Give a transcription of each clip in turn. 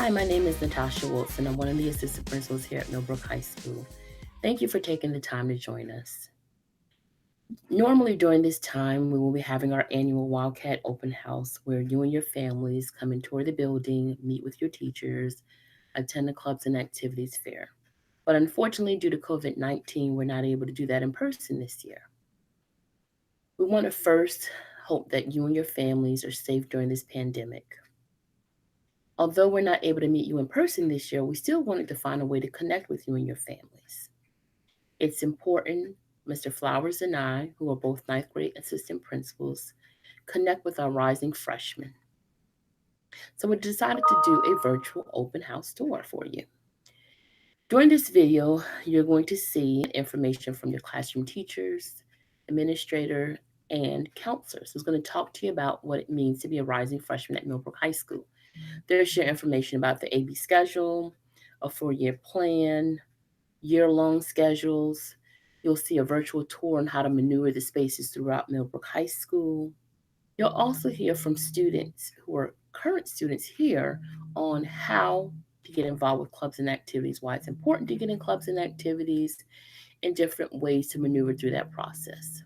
Hi, my name is Natasha Wilson. I'm one of the assistant principals here at Millbrook High School. Thank you for taking the time to join us. Normally, during this time, we will be having our annual Wildcat open house where you and your families come and tour the building, meet with your teachers, attend the clubs and activities fair. But unfortunately, due to COVID 19, we're not able to do that in person this year. We want to first hope that you and your families are safe during this pandemic. Although we're not able to meet you in person this year, we still wanted to find a way to connect with you and your families. It's important Mr. Flowers and I, who are both ninth grade assistant principals, connect with our rising freshmen. So we decided to do a virtual open house tour for you. During this video, you're going to see information from your classroom teachers, administrator, and counselors who's going to talk to you about what it means to be a rising freshman at Millbrook High School. They'll share information about the AB schedule, a 4-year plan, year-long schedules. You'll see a virtual tour on how to maneuver the spaces throughout Millbrook High School. You'll also hear from students who are current students here on how to get involved with clubs and activities, why it's important to get in clubs and activities, and different ways to maneuver through that process.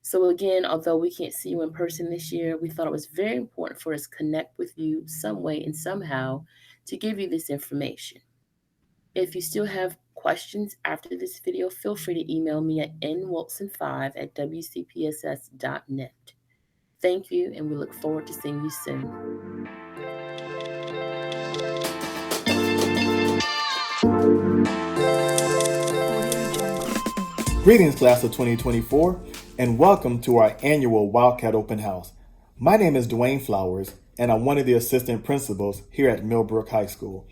So again, although we can't see you in person this year, we thought it was very important for us to connect with you some way and somehow to give you this information. If you still have questions after this video, feel free to email me at nwilson5@wcpss.net. Thank you, and we look forward to seeing you soon. Greetings, class of 2024, and welcome to our annual Wildcat Open House. My name is Dwayne Flowers, and I'm one of the assistant principals here at Millbrook High School.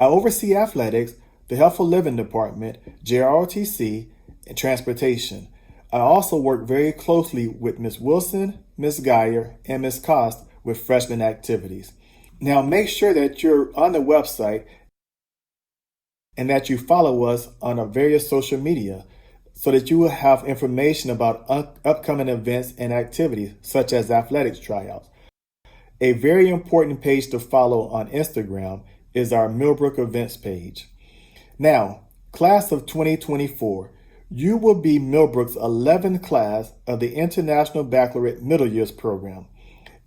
I oversee athletics, the Healthful Living Department, JROTC, and transportation. I also work very closely with Ms. Wilson, Ms. Geyer, and Ms. Cost with freshman activities. Now make sure that you're on the website and that you follow us on our various social media so that you will have information about upcoming events and activities such as athletics tryouts. A very important page to follow on Instagram is our Millbrook events page. Now, class of 2024, you will be Millbrook's 11th class of the International Baccalaureate Middle Years program.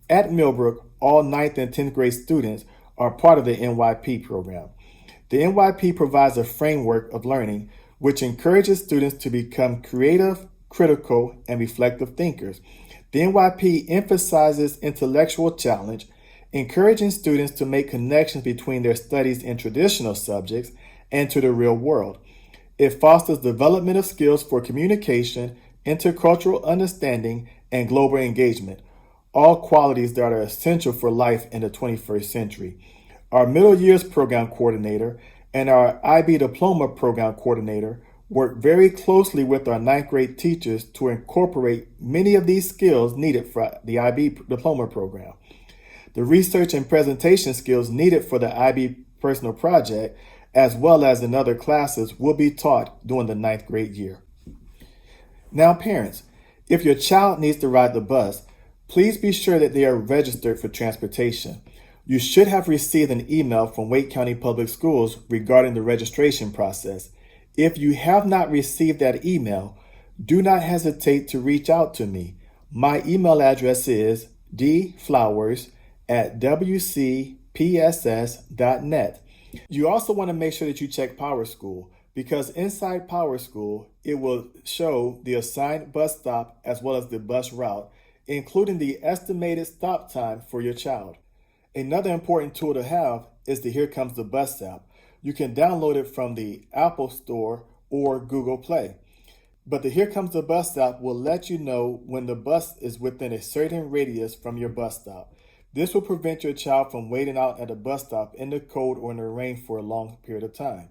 At Millbrook, all 9th and 10th grade students are part of the NYP program. The NYP provides a framework of learning which encourages students to become creative, critical, and reflective thinkers. The NYP emphasizes intellectual challenge, encouraging students to make connections between their studies in traditional subjects and to the real world. It fosters development of skills for communication, intercultural understanding, and global engagement, all qualities that are essential for life in the 21st century. Our Middle Years Program Coordinator and our IB Diploma Program Coordinator work very closely with our 9th grade teachers to incorporate many of these skills needed for the IB Diploma Program. The research and presentation skills needed for the IB Personal Project, as well as in other classes, will be taught during the 9th grade year. Now, parents, if your child needs to ride the bus, please be sure that they are registered for transportation. You should have received an email from Wake County Public Schools regarding the registration process. If you have not received that email, do not hesitate to reach out to me. My email address is dflowers@wcpss.net. You also want to make sure that you check Power School, because inside Power School, it will show the assigned bus stop as well as the bus route, including the estimated stop time for your child. Another important tool to have is the Here Comes the Bus app. You can download it from the Apple Store or Google Play. But the Here Comes the Bus app will let you know when the bus is within a certain radius from your bus stop. This will prevent your child from waiting out at a bus stop in the cold or in the rain for a long period of time.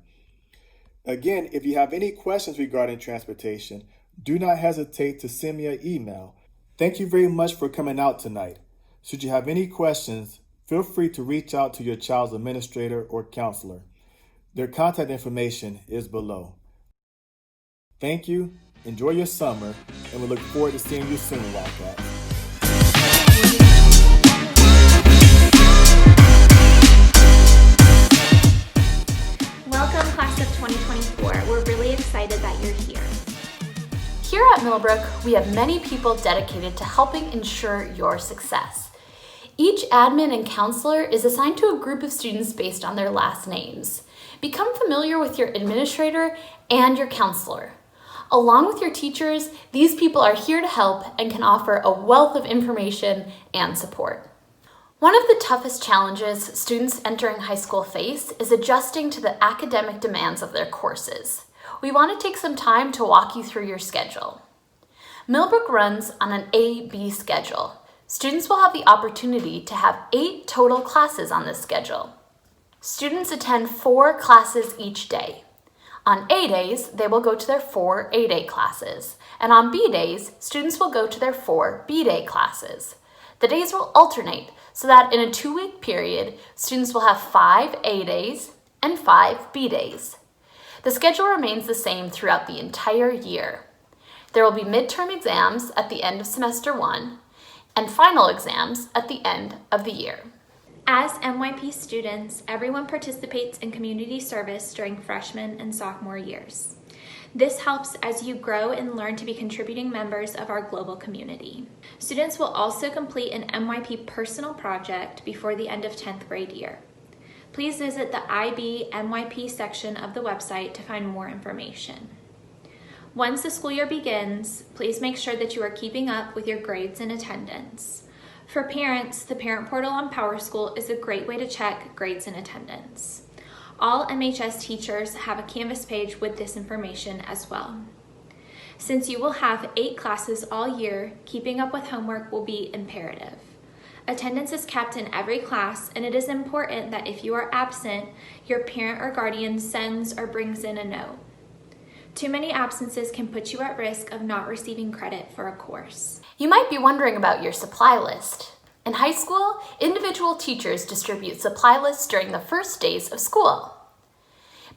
Again, if you have any questions regarding transportation, do not hesitate to send me an email. Thank you very much for coming out tonight. Should you have any questions, feel free to reach out to your child's administrator or counselor. Their contact information is below. Thank you, enjoy your summer, and we look forward to seeing you soon, Wildcat. we have many people dedicated to helping ensure your success. Each admin and counselor is assigned to a group of students based on their last names. Become familiar with your administrator and your counselor. Along with your teachers, these people are here to help and can offer a wealth of information and support. One of the toughest challenges students entering high school face is adjusting to the academic demands of their courses. We want to take some time to walk you through your schedule. Millbrook runs on an A-B schedule. Students will have the opportunity to have 8 total classes on this schedule. Students attend 4 classes each day. On A days, they will go to their 4 A-day classes, and on B days, students will go to their 4 B-day classes. The days will alternate so that in a 2-week period, students will have 5 A-days and 5 B-days. The schedule remains the same throughout the entire year. There will be midterm exams at the end of semester 1 and final exams at the end of the year. As MYP students, everyone participates in community service during freshman and sophomore years. This helps as you grow and learn to be contributing members of our global community. Students will also complete an MYP personal project before the end of 10th grade year. Please visit the IB MYP section of the website to find more information. Once the school year begins, please make sure that you are keeping up with your grades and attendance. For parents, the Parent Portal on PowerSchool is a great way to check grades and attendance. All MHS teachers have a Canvas page with this information as well. Since you will have 8 classes all year, keeping up with homework will be imperative. Attendance is kept in every class, and it is important that if you are absent, your parent or guardian sends or brings in a note. Too many absences can put you at risk of not receiving credit for a course. You might be wondering about your supply list. In high school, individual teachers distribute supply lists during the first days of school.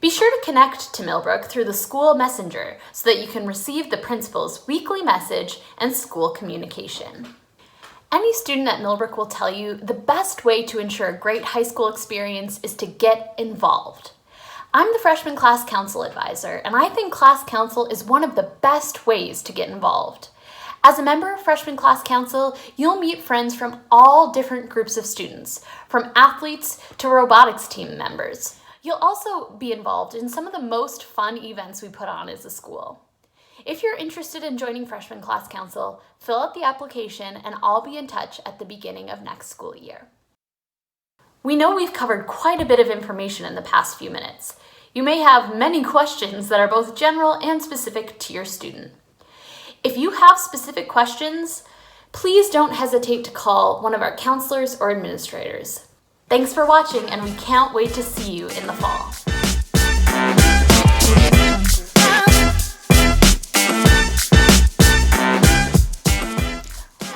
Be sure to connect to Millbrook through the school messenger so that you can receive the principal's weekly message and school communication. Any student at Millbrook will tell you the best way to ensure a great high school experience is to get involved. I'm the freshman class council advisor, and I think class council is one of the best ways to get involved. As a member of freshman class council, you'll meet friends from all different groups of students, from athletes to robotics team members. You'll also be involved in some of the most fun events we put on as a school. If you're interested in joining freshman class council, fill out the application and I'll be in touch at the beginning of next school year. We know we've covered quite a bit of information in the past few minutes. You may have many questions that are both general and specific to your student. If you have specific questions, please don't hesitate to call one of our counselors or administrators. Thanks for watching, and we can't wait to see you in the fall.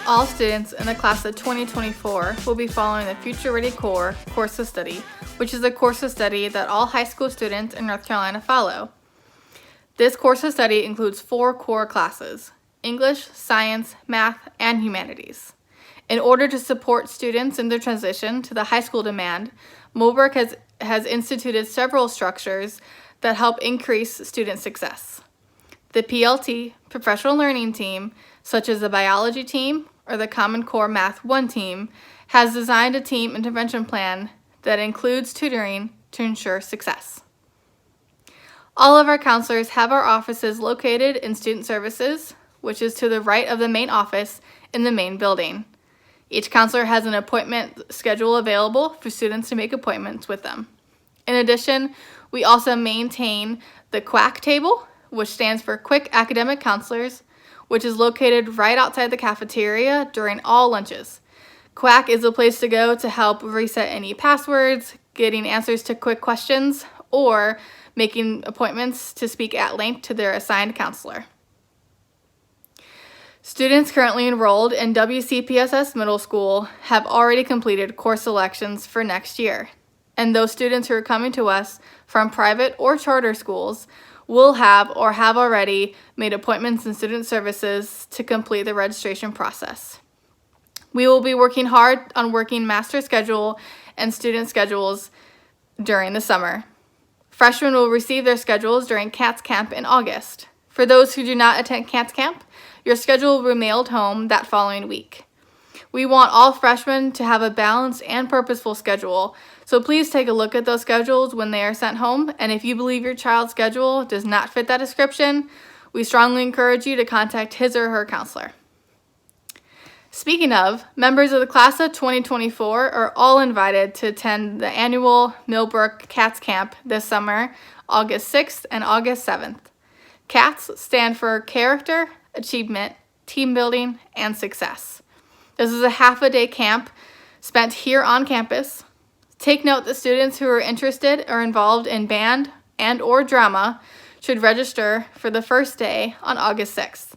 All students in the class of 2024 will be following the Future Ready Core course of study, which is a course of study that all high school students in North Carolina follow. This course of study includes 4 core classes: English, Science, Math, and Humanities. In order to support students in their transition to the high school demand, Millbrook has instituted several structures that help increase student success. The PLT, Professional Learning Team, such as the Biology Team or the Common Core Math 1 team, has designed a team intervention plan that includes tutoring to ensure success. All of our counselors have our offices located in Student Services, which is to the right of the main office in the main building. Each counselor has an appointment schedule available for students to make appointments with them. In addition, we also maintain the QUAC table, which stands for Quick Academic Counselors, which is located right outside the cafeteria during all lunches. QUAC is a place to go to help reset any passwords, getting answers to quick questions, or making appointments to speak at length to their assigned counselor. Students currently enrolled in WCPSS Middle School have already completed course selections for next year, and those students who are coming to us from private or charter schools will have or have already made appointments in Student Services to complete the registration process. We will be working hard on working master schedule and student schedules during the summer. Freshmen will receive their schedules during CATS Camp in August. For those who do not attend CATS Camp, Your schedule will be mailed home that following week. We want all freshmen to have a balanced and purposeful schedule, so please take a look at those schedules when they are sent home, and if you believe your child's schedule does not fit that description, we strongly encourage you to contact his or her counselor. Speaking of, members of the class of 2024 are all invited to attend the annual Millbrook Cats Camp this summer, August 6th and August 7th. CATS stand for Character, Achievement, Team Building, and Success. This is a half-a-day camp spent here on campus. Take note that students who are interested or involved in band and or drama should register for the first day on August 6th.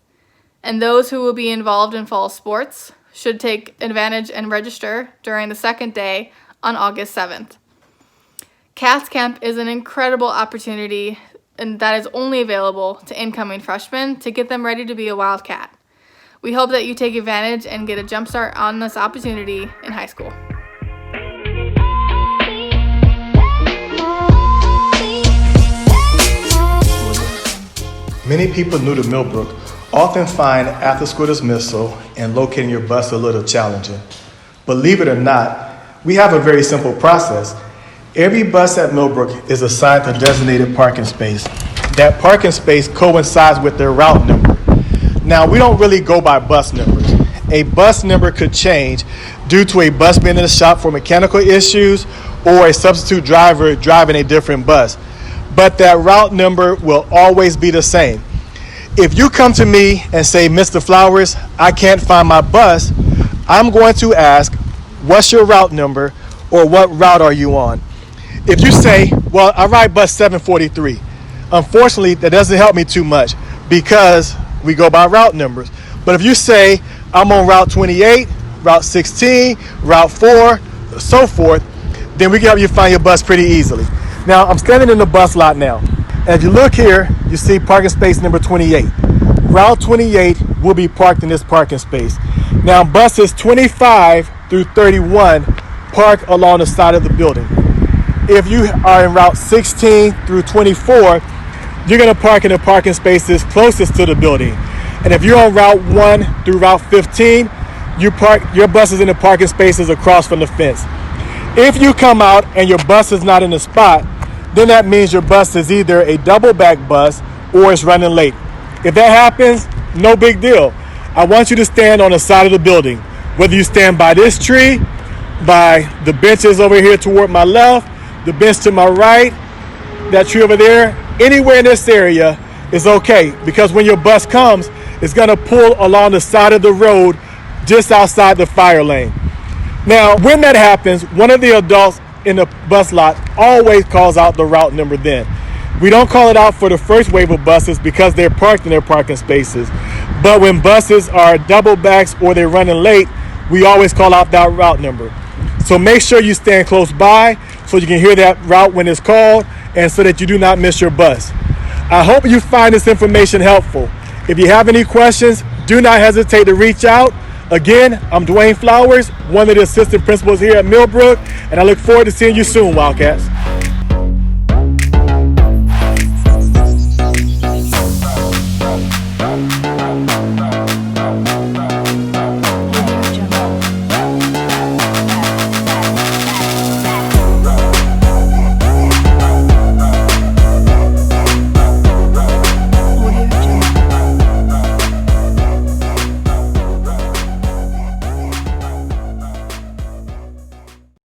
And those who will be involved in fall sports should take advantage and register during the second day on August 7th. CATS Camp is an incredible opportunity and that is only available to incoming freshmen to get them ready to be a Wildcat. We hope that you take advantage and get a jump start on this opportunity in high school. Many people new to Millbrook often find after-school dismissal and locating your bus a little challenging. Believe it or not, we have a very simple process. Every bus at Millbrook is assigned a designated parking space. That parking space coincides with their route number. Now, we don't really go by bus numbers. A bus number could change due to a bus being in the shop for mechanical issues or a substitute driver driving a different bus. But that route number will always be the same. If you come to me and say, Mr. Flowers, I can't find my bus, I'm going to ask, what's your route number or what route are you on? If you say, well, I ride bus 743, unfortunately, that doesn't help me too much because we go by route numbers. But if you say, I'm on route 28, route 16, route 4, so forth, then we can help you find your bus pretty easily. Now, I'm standing in the bus lot now. And if you look here, you see parking space number 28. Route 28 will be parked in this parking space. Now, buses 25 through 31 park along the side of the building. If you are in route 16 through 24, you're going to park in the parking spaces closest to the building. And if you're on route 1 through route 15, you park your bus is in the parking spaces across from the fence. If you come out and your bus is not in the spot, then that means your bus is either a double back bus or it's running late. If that happens, no big deal. I want you to stand on the side of the building. Whether you stand by this tree, by the benches over here toward my left, the bench to my right, that tree over there, anywhere in this area is okay, because when your bus comes, it's gonna pull along the side of the road just outside the fire lane. Now, when that happens, one of the adults in the bus lot always calls out the route number then. We don't call it out for the first wave of buses because they're parked in their parking spaces. But when buses are double backs or they're running late, we always call out that route number. So make sure you stand close by so you can hear that route when it's called and so that you do not miss your bus. I hope you find this information helpful. If you have any questions, do not hesitate to reach out. Again, I'm Dwayne Flowers, one of the assistant principals here at Millbrook, and I look forward to seeing you soon, Wildcats.